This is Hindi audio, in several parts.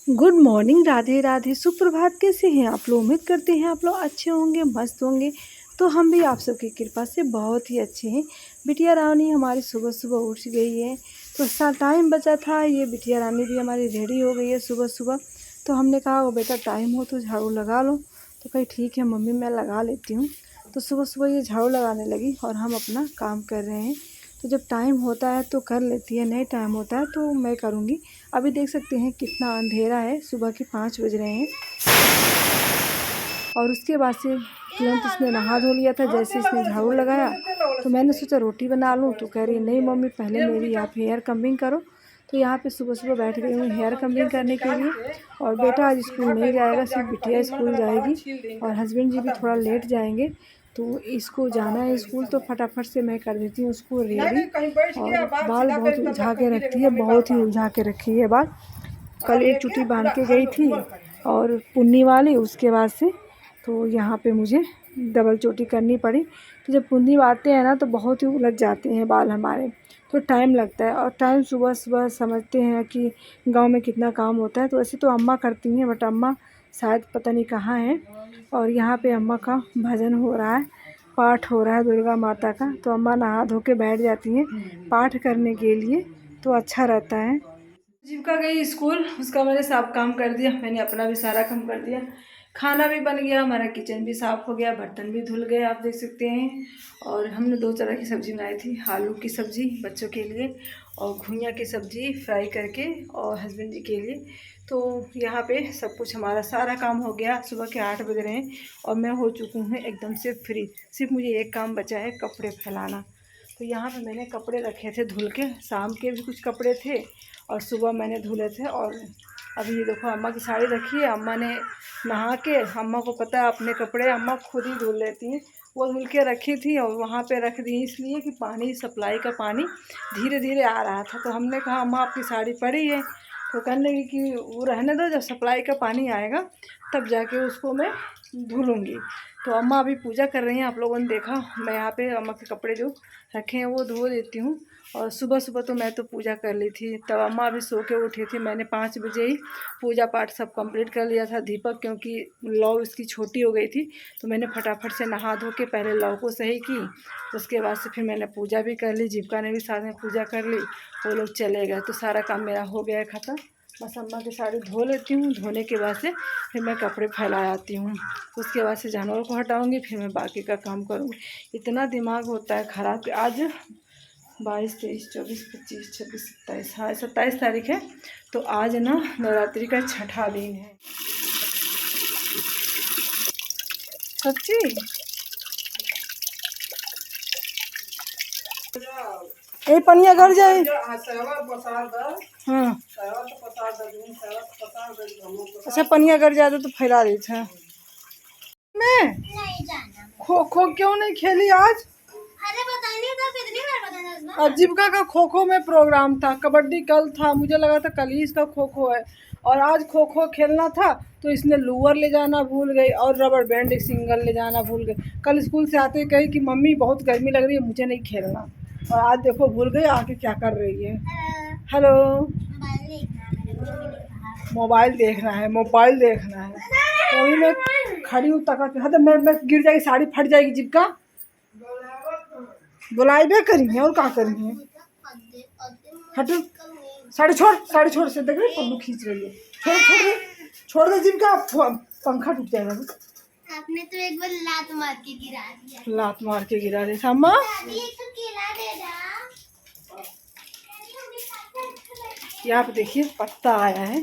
गुड मॉर्निंग, राधे राधे, सुप्रभात। कैसे हैं आप लोग? उम्मीद करते हैं आप लोग अच्छे होंगे, मस्त होंगे। तो हम भी आप सबकी कृपा से बहुत ही अच्छे हैं। बिटिया रानी हमारी सुबह सुबह उठ गई है, तो सा टाइम बचा था। ये बिटिया रानी भी हमारी रेडी हो गई है सुबह सुबह। तो हमने कहा वो बेटा टाइम हो तो झाड़ू लगा लो। तो कही ठीक है मम्मी मैं लगा लेती हूँ। तो सुबह सुबह ये झाड़ू लगाने लगी और हम अपना काम कर रहे हैं। तो जब टाइम होता है तो कर लेती है, नहीं टाइम होता है तो मैं करूँगी। अभी देख सकते हैं कितना अंधेरा है, सुबह के 5 बज रहे हैं। और उसके बाद से तुरंत इसने नहा धो लिया था। जैसे इसने झाड़ू लगाया तो मैंने सोचा रोटी बना लूँ, तो कह रही नहीं मम्मी पहले मेरी आप हेयर कम्बिंग करो। तो यहाँ पे सुबह सुबह बैठ गई हूँ हेयर कम्बिंग करने के लिए। और बेटा आज स्कूल नहीं जाएगा, सिर्फ बिटिया स्कूल जाएगी और हस्बैंड जी भी थोड़ा लेट जाएंगे। तो इसको जाना है स्कूल, तो फटाफट से मैं कर देती हूँ उसको रेडी। और बाल बहुत उलझा के रखती है, बहुत ही उलझा के रखी है बाल। कल एक चुटी बांध के गई थी और पुन्नी वाली, उसके बाद से तो यहाँ पे मुझे डबल चोटी करनी पड़ी। तो जब पुन्नी बांधते हैं ना तो बहुत ही उलझ जाते हैं बाल हमारे, तो टाइम लगता है। और टाइम सुबह सुबह समझते हैं कि गांव में कितना काम होता है। तो ऐसे तो अम्मा करती हैं, बट अम्मा शायद पता नहीं कहाँ है। और यहाँ पे अम्मा का भजन हो रहा है, पाठ हो रहा है दुर्गा माता का। तो अम्मा नहा धो के बैठ जाती हैं पाठ करने के लिए, तो अच्छा रहता है। जीविका गई स्कूल, उसका मैंने सब काम कर दिया, मैंने अपना भी सारा काम कर दिया। खाना भी बन गया, हमारा किचन भी साफ़ हो गया, बर्तन भी धुल गए, आप देख सकते हैं। और हमने 2 तरह की सब्ज़ी बनाई थी, आलू की सब्ज़ी बच्चों के लिए और घुइयाँ की सब्ज़ी फ्राई करके और हस्बैंड जी के लिए। तो यहाँ पे सब कुछ हमारा सारा काम हो गया। सुबह के 8 बज रहे हैं और मैं हो चुकी हूँ एकदम से फ्री। सिर्फ मुझे एक काम बचा है, कपड़े फैलाना। तो यहाँ पे मैंने कपड़े रखे थे धुल के, शाम के भी कुछ कपड़े थे और सुबह मैंने धुले थे। और अभी ये देखो अम्मा की साड़ी रखी है, अम्मा ने नहा के, अम्मा को पता है अपने कपड़े अम्मा खुद ही धुल लेती हैं, वो धुल के रखी थी और वहाँ पे रख दी इसलिए कि पानी सप्लाई का पानी धीरे धीरे आ रहा था। तो हमने कहा अम्मा आपकी साड़ी पड़ी है, तो कहने लगी कि वो रहने दो, जब सप्लाई का पानी आएगा तब जाके उसको मैं धुलूँगी। तो अम्मा अभी पूजा कर रही हैं, आप लोगों ने देखा। मैं यहाँ पे अम्मा के कपड़े जो रखे हैं वो धो देती हूँ। और सुबह सुबह तो मैं तो पूजा कर ली थी, तब अम्मा अभी सो के उठी थी। मैंने 5 बजे ही पूजा पाठ सब कंप्लीट कर लिया था। दीपक क्योंकि लौ उसकी छोटी हो गई थी, तो मैंने फटाफट से नहा धो के पहले लौ को सही की, उसके बाद से फिर मैंने पूजा भी कर ली। जीविका ने भी साथ में पूजा कर ली, वो लोग चले गए, तो सारा काम मेरा हो गया है ख़त्म। बस अम्मा की साड़ी धो लेती हूँ, धोने के बाद से फिर मैं कपड़े फैला आती हूँ। उसके बाद से जानवरों को हटाऊँगी, फिर मैं बाकी का काम करूँगी। इतना दिमाग होता है ख़राब। आज 22, 23, 24, 25, 26, 27, हाँ 27 तारीख है। तो आज ना नवरात्रि का छठा दिन है। सच्ची ए पनिया घर जाए। हाँ अच्छा पनिया घर जाए तो फैला दी था। मैं खो खो क्यों नहीं खेली आज? अरे बताइए तो कितनी बार बताना है। और जीविका का खो खो में प्रोग्राम था, कबड्डी कल था, मुझे लगा था कल ही इसका खो खो है। और आज खो खो खेलना था तो इसने लूवर ले जाना भूल गई और रबर बैंड एक सिंगल ले जाना भूल गई। कल स्कूल से आते ही कही कि मम्मी बहुत गर्मी लग रही है, मुझे नहीं खेलना। और आज देखो भूल गई, आके क्या कर रही है। हेलो, मोबाइल देखना है, मोबाइल देखना है। तो अभी मैं खड़ी हूँ तक के, हाँ तो मैं गिर जाएगी, साड़ी फट जाएगी। जीविका बुलाइबे करेंगे और क्या करेंगे। हटो, साड़ी छोड़, साड़ी छोड़ से देख रही पल्लू खींच रही है। छोड़ छोड़ छोड़ दे जीविका, पंखा टूट जाएगा। आपने तो एक बार लात मार के गिरा दिया। लात मार के गिरा दे अम्मा। यहाँ पे देखिए पत्ता आया है,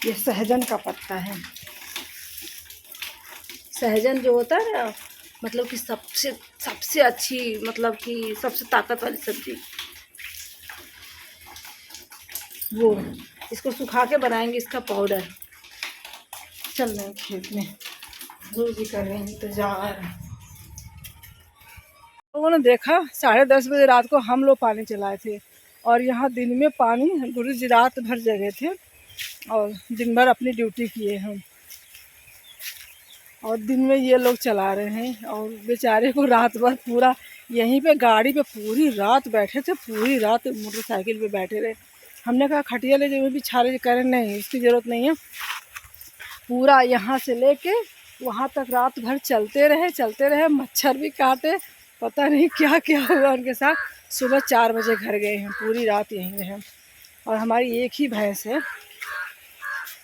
ये सहजन का पत्ता है। सहजन जो होता है ना, मतलब कि सबसे सबसे अच्छी, मतलब कि सबसे ताकत वाली सब्जी वो। इसको सुखा के बनाएंगे इसका पाउडर। चल रहे हैं खेत में, गुरु जी कर रहे हैं इंतजार। लोगों ने देखा 10:30 बजे रात को हम लोग पानी चलाए थे और यहाँ दिन में पानी, गुरु जी रात भर जगे थे और दिन भर अपनी ड्यूटी किए हम। और दिन में ये लोग चला रहे हैं और बेचारे को रात भर पूरा यहीं पे गाड़ी पे पूरी रात बैठे थे, पूरी रात मोटरसाइकिल पे बैठे रहे। हमने कहा खटिया ले जाए, भी छाले करें नहीं, उसकी ज़रूरत नहीं है। पूरा यहाँ से लेके वहाँ तक रात भर चलते रहे, मच्छर भी काटे, पता नहीं क्या क्या हुआ उनके साथ। सुबह 4 बजे घर गए हैं, पूरी रात यहीं रहे। और हमारी एक ही भैंस है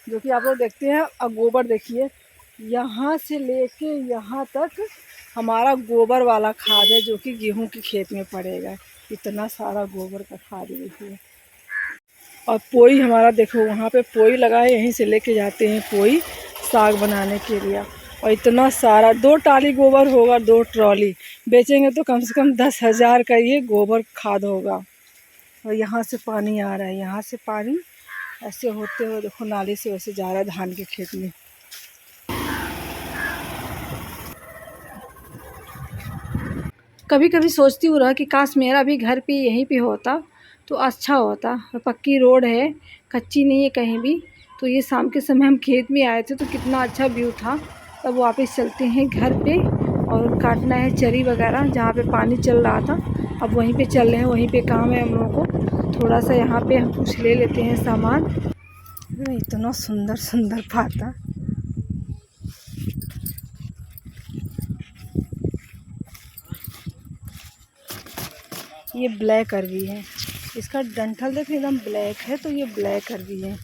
जो कि आप लोग देखते हैं। और गोबर देखिए, यहाँ से लेके यहाँ तक हमारा गोबर वाला खाद है जो कि गेहूं की खेत में पड़ेगा। इतना सारा गोबर का खाद देखिए। और पोई हमारा देखो, वहाँ पे पोई लगाए, यहीं से लेके जाते हैं पोई साग बनाने के लिए। और इतना सारा 2 टाली गोबर होगा, 2 ट्रॉली बेचेंगे तो कम से कम 10,000 का ये गोबर खाद होगा। और यहाँ से पानी आ रहा है, यहाँ से पानी ऐसे होते हुए देखो नाली से वैसे जा रहा है धान के खेत में। कभी कभी सोचती हूँ कि काश मेरा भी घर पे यहीं पे होता तो अच्छा होता। पक्की रोड है, कच्ची नहीं है कहीं भी। तो ये शाम के समय हम खेत में आए थे तो कितना अच्छा व्यू था। तब वापस चलते हैं घर पे और काटना है चरी वगैरह जहाँ पे पानी चल रहा था। अब वहीं पे चल रहे हैं, वहीं पे काम है हम लोगों को। थोड़ा सा यहाँ पे हम कुछ ले लेते हैं सामान। इतना सुंदर सुंदर पाता। ये ब्लैक अरवी है, इसका डंठल देखिए एकदम ब्लैक है। तो ये ब्लैक अरवी है,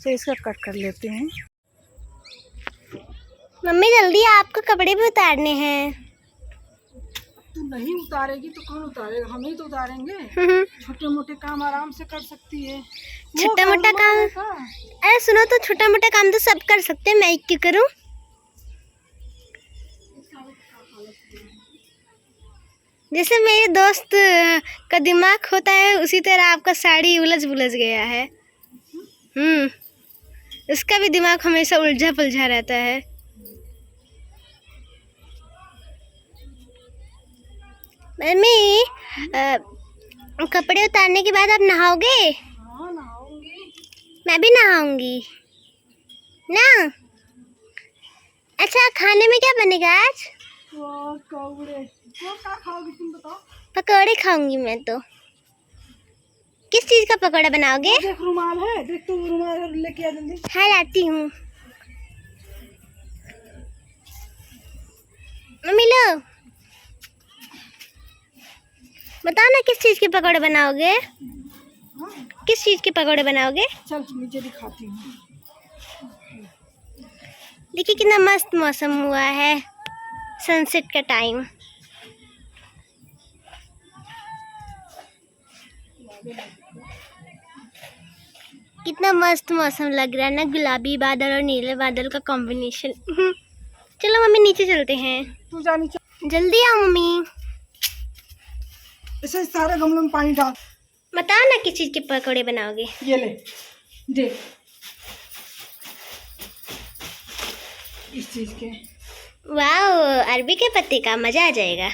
तो इसका कट कर लेते हैं। मम्मी जल्दी, आपको कपड़े भी उतारने हैं। तू नहीं उतारेगी तो कौन उतारेगा? हम ही तो उतारेंगे। छोटे मोटे काम आराम से कर सकती है। छोटा मोटा काम? अरे सुनो तो, छोटा मोटा काम तो सब कर सकते हैं, मैं क्यों करूं? जैसे मेरे दोस्त का दिमाग होता है उसी तरह आपका साड़ी उलझ बुलझ गया है। उसका भी दिमाग हमेशा उलझा पुलझा रहता है। मम्मी, कपड़े उतारने के बाद आप नहाओगे? हाँ, नहाऊंगी। मैं भी नहाऊंगी ना। अच्छा, खाने में क्या बनेगा आज? क्या खाओगी तुम बताओ? पकौड़े खाऊंगी मैं तो। किस चीज का पकौड़ा बनाओगे? देख रुमाल है, देख तू रुमाल लेके आ जल्दी। हाँ, लाती हूँ। मम्मी लो, बताओ ना किस चीज के पकौड़े बनाओगे? किस चीज के पकौड़े बनाओगे? चल नीचे दिखाती हूँ। देखिए कितना मस्त मौसम हुआ है, सनसेट का टाइम। कितना मस्त मौसम लग रहा है ना, गुलाबी बादल और नीले बादल का कॉम्बिनेशन। चलो मम्मी नीचे चलते हैं। तू जा नीचे। जल्दी आओ मम्मी। ऐसे सारे गमलों में पानी डाल। बताओ ना किस चीज के पकौड़े बनाओगे? ये ले, देख इस चीज के। वाह, अरबी के पत्ते का मजा आ जाएगा।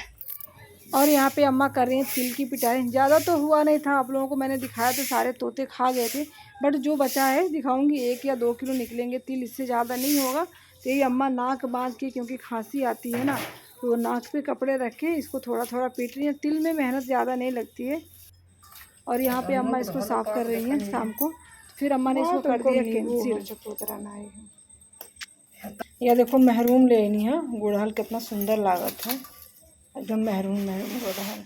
और यहाँ पे अम्मा कर रही हैं तिल की पिटाई। ज़्यादा तो हुआ नहीं था, आप लोगों को मैंने दिखाया तो सारे तोते खा गए थे। बट जो बचा है दिखाऊंगी, 1 या 2 किलो निकलेंगे तिल, इससे ज़्यादा नहीं होगा। तो यही अम्मा नाक बांध के, क्योंकि खांसी आती है ना, तो नाक पे कपड़े रख के इसको थोड़ा थोड़ा पीट रही हैं। तिल में मेहनत ज़्यादा नहीं लगती है। और यहाँ पे अम्मा इसको साफ़ कर रही हैं शाम को। फिर अम्मा ने इसको कर दिया कैंसिल। यह देखो महरूम लेनी है, गुड़हल कितना सुंदर लागत है, एकदम महरून महरून गुड़हल।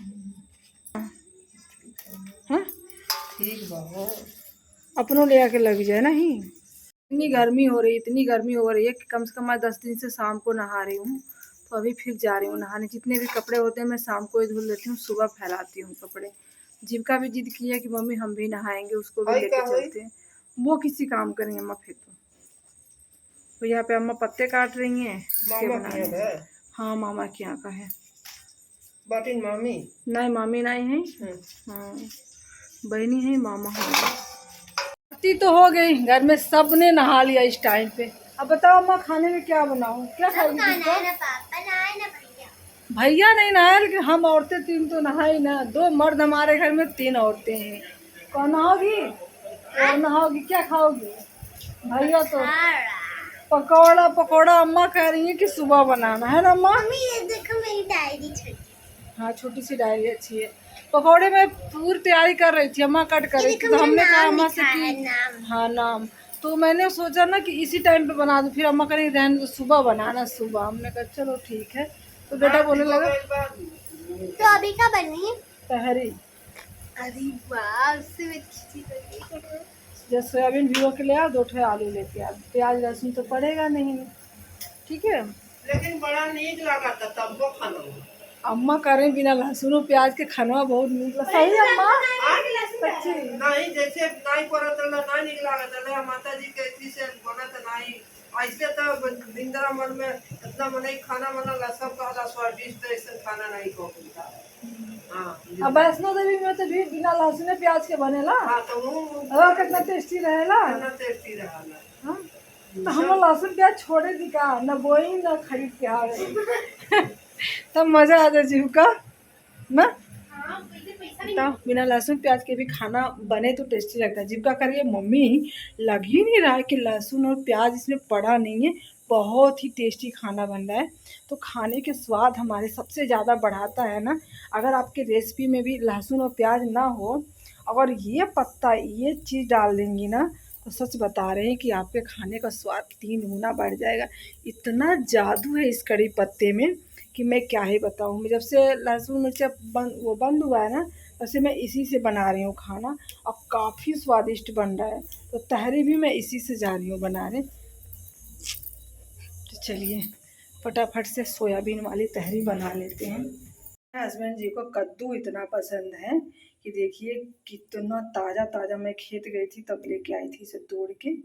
हाँ ठीक बा, अपनों ले आके लग जाए ना ही। इतनी गर्मी हो रही है कि कम से कम मैं 10 दिन से शाम को नहा रही हूँ। तो अभी फिर जा रही हूँ नहाने। जितने भी कपड़े होते हैं मैं शाम को ही धुल लेती हूँ, सुबह फैलाती हूँ कपड़े। जीविका भी जिद की है कि मम्मी हम भी नहाएंगे, उसको भी लेके चलते हैं। वो किसी काम करेंगे अम्मा फिर तो यहाँ पे अम्मा पत्ते काट रही हैं। हाँ मामा के यहाँ का है। बाटिन मामी नहीं, मामी नहीं है। हाँ बहनी है, मामा है। तो हो गई, घर में सब ने नहा लिया इस टाइम पे। अब बताओ अम्मा खाने में क्या बनाऊं? क्या खाओगी? भैया नहीं नहाए, लेकिन हम औरतें 3 तो नहाई ना। 2 मर्द हमारे घर में, 3 औरतें हैं। कौन नहाओगी? और नहाओगी? क्या खाओगी? भैया तो पकौड़ा अम्मा कह रही है कि सुबह बनाना है ना अम्मा। मम्मी ये देखो मेरी डायरी छोटी। हाँ छोटी सी डायरी अच्छी है। पकौड़े में पूरी तैयारी कर रही थी, अम्मा कट कर रही थी, तो हमने कहा अम्मा से कि हाँ नाम, तो मैंने सोचा ना कि इसी टाइम पे बना दूँ, फिर अम्मा करेंगे रहने तो सुबह बनाना सुबह। हमने कहा चलो ठीक है, तो बेटा बोलने लगा तो अभी क्या बनी? तहरी। अरे वाह, उससे भी अच्छी बनी। जब सोयाबीन भिगो के ले आओ, 2 ठे आलू लेके आओ, प्याज लहसुन तो पड़ेगा नहीं, ठीक है। लेकिन बड़ा नीक लगा था तब वो खाना। अम्मा करें बिना लहसुन और प्याज के खाना बहुत नीक लगता। सही अम्मा, सच्ची नहीं जैसे नहीं करत नहीं नीक लागत है माता जी के इसी से बनत नहीं। ऐसे तो बिंद्रा मन में इतना मने खाना बनला सब कहला स्वादिष्ट, ऐसे खाना नहीं होता। हां अब वैष्णो देवी में तो भी बिना लहसुन प्याज के बनेला। हां तो वो कितना टेस्टी रहेला, कितना टेस्टी रहला। हाँ? तो हम लोग लहसुन प्याज छोड़े दी का, न बोई न खरीद के आ गए तब मजा आ जाए जीव का ना। तो बिना लहसुन प्याज के भी खाना बने तो टेस्टी लगता है। जीव का करिए मम्मी लग ही नहीं रहा है कि लहसुन और प्याज इसमें पड़ा नहीं है, बहुत ही टेस्टी खाना बन रहा है। तो खाने के स्वाद हमारे सबसे ज़्यादा बढ़ाता है ना, अगर आपके रेसिपी में भी लहसुन और प्याज ना हो, अगर ये पत्ता ये चीज़ डाल देंगी ना, तो सच बता रहे हैं कि आपके खाने का स्वाद 3 गुना बढ़ जाएगा। इतना जादू है इस कड़ी पत्ते में कि मैं क्या ही बताऊँ। जब से लहसुन मिर्चा बंद हुआ है ना, तब से मैं इसी से बना रही हूँ खाना, और काफ़ी स्वादिष्ट बन रहा है। तो तहरी भी मैं इसी से जा रही हूँ बनाने। तो चलिए फटाफट से सोयाबीन वाली तहरी बना लेते हैं। हस्बैंड जी को कद्दू इतना पसंद है कि देखिए कितना ताज़ा ताज़ा, मैं खेत गई थी तब लेके आई थी इसे तोड़ के।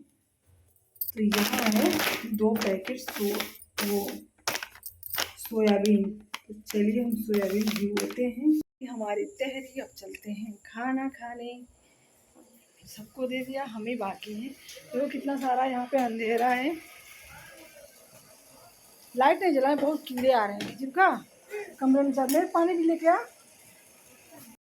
तो यहाँ है 2 पैकेट वो सोयाबीन। तो चलिए हम सोयाबीन भिगोते हैं। हमारी तहरी, अब चलते हैं खाना खाने। सबको दे दिया, हम ही बाकी हैं। देखो कितना सारा यहाँ पे अंधेरा है, लाइट नहीं जलाए, बहुत कीड़े आ रहे हैं। जिनका कमरे में चल, पानी भी लेके आ।